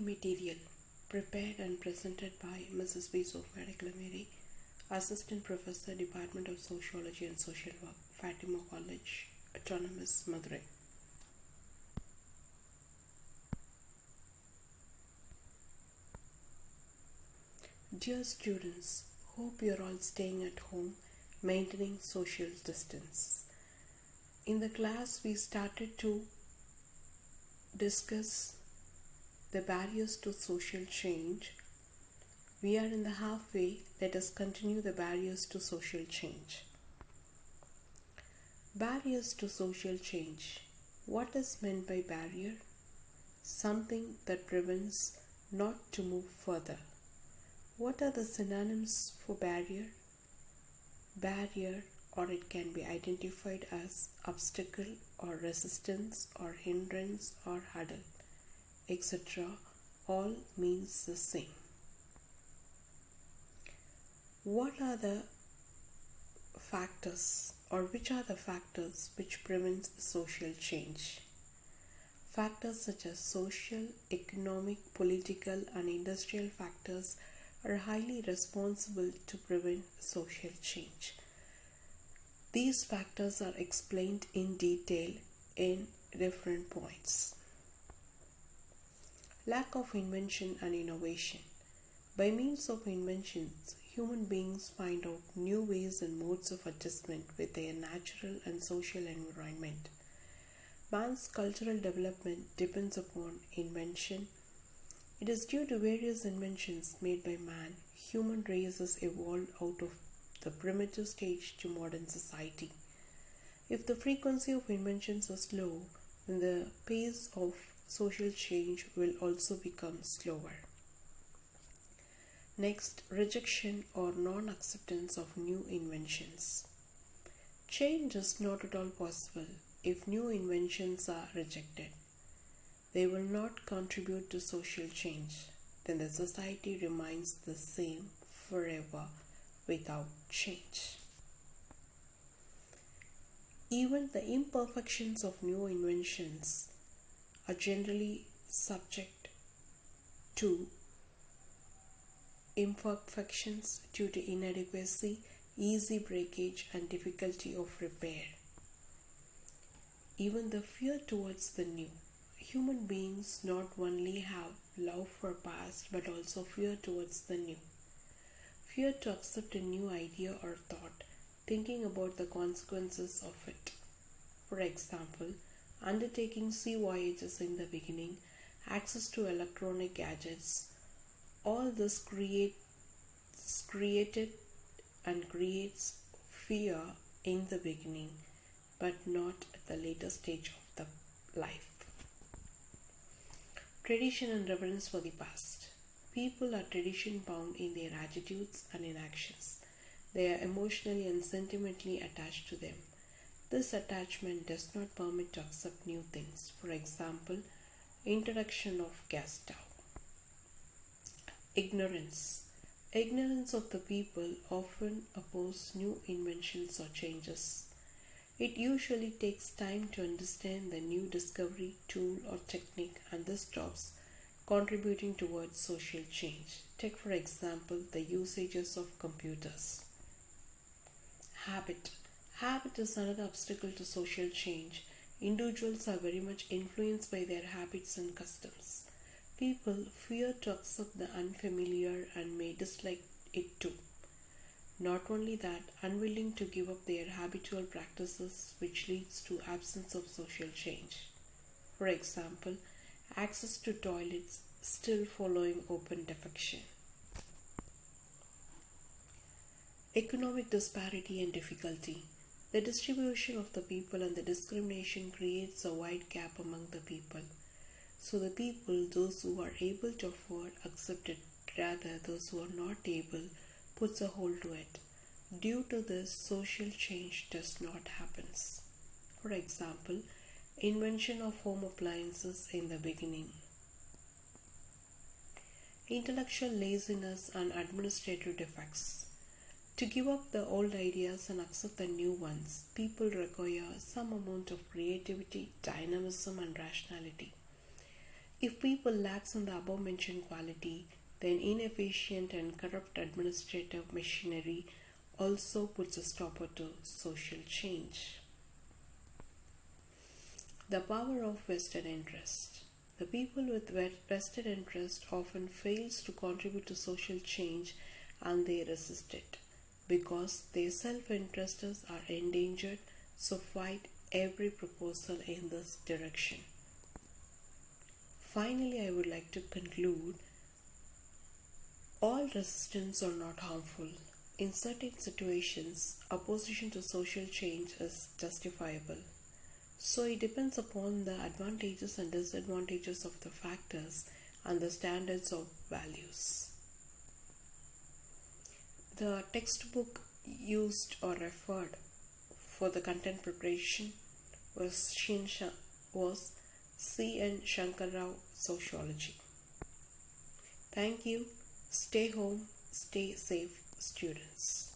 material prepared and presented by Mrs. V Sofia E, Assistant Professor, Department of Sociology and Social Work, Fatima College, Autonomous, Madurai. Dear students, hope you are all staying at home, maintaining social distance. In the class, we started to discuss the barriers to social change. We are in the halfway. Let us continue the barriers to social change. Barriers to social change. What is meant by barrier? Something that prevents not to move further. What are the synonyms for barrier? Barrier, or it can be identified as obstacle or resistance or hindrance or hurdle, etc. all means the same. What are the factors, or which are the factors which prevent social change? Factors such as social, economic, political and industrial factors are highly responsible to prevent social change. These factors are explained in detail in different points. Lack of invention and innovation. By means of inventions, human beings find out new ways and modes of adjustment with their natural and social environment. Man's cultural development depends upon invention. It is due to various inventions made by man, human race has evolved out of the primitive stage to modern society. If the frequency of inventions is low, then the pace of social change will also become slower. Next, rejection or non-acceptance of new inventions. Change is not at all possible if new inventions are rejected. They will not contribute to social change. Then the society remains the same forever without change. Even the imperfections of new inventions are generally subject to imperfections due to inadequacy, easy breakage and difficulty of repair. Even the fear towards the new. Human beings not only have love for past but also fear towards the new. Fear to accept a new idea or thought, thinking about the consequences of it. For example, undertaking sea voyages in the beginning, access to electronic gadgets, all this created and creates fear in the beginning, but not at the later stage of the life. Tradition and reverence for the past. People are tradition bound in their attitudes and in actions. They are emotionally and sentimentally attached to them. This attachment does not permit to accept new things. For example, introduction of gas stove. Ignorance. Ignorance of the people often oppose new inventions or changes. It usually takes time to understand the new discovery, tool or technique, and this stops contributing towards social change. Take for example the usages of computers. Habit. Habit is another obstacle to social change. Individuals are very much influenced by their habits and customs. People fear to accept the unfamiliar and may dislike it too. Not only that, unwilling to give up their habitual practices, which leads to absence of social change. For example, access to toilets still following open defecation. Economic disparity and difficulty. The distribution of the people and the discrimination creates a wide gap among the people. So the people, those who are able to afford, accept it. Rather, those who are not able, puts a hold to it. Due to this, social change does not happen. For example, invention of home appliances in the beginning. Intellectual laziness and administrative defects. To give up the old ideas and accept the new ones, people require some amount of creativity, dynamism and rationality. If people lacks in the above mentioned quality, then inefficient and corrupt administrative machinery also puts a stopper to social change. The power of vested interest. The people with vested interest often fails to contribute to social change and they resist it because their self-interests are endangered, so fight every proposal in this direction. Finally, I would like to conclude all resistance are not harmful. In certain situations, opposition to social change is justifiable. So it depends upon the advantages and disadvantages of the factors and the standards of values. The textbook used or referred for the content preparation was C.N. Shankar Rao Sociology. Thank you. Stay home, stay safe, students.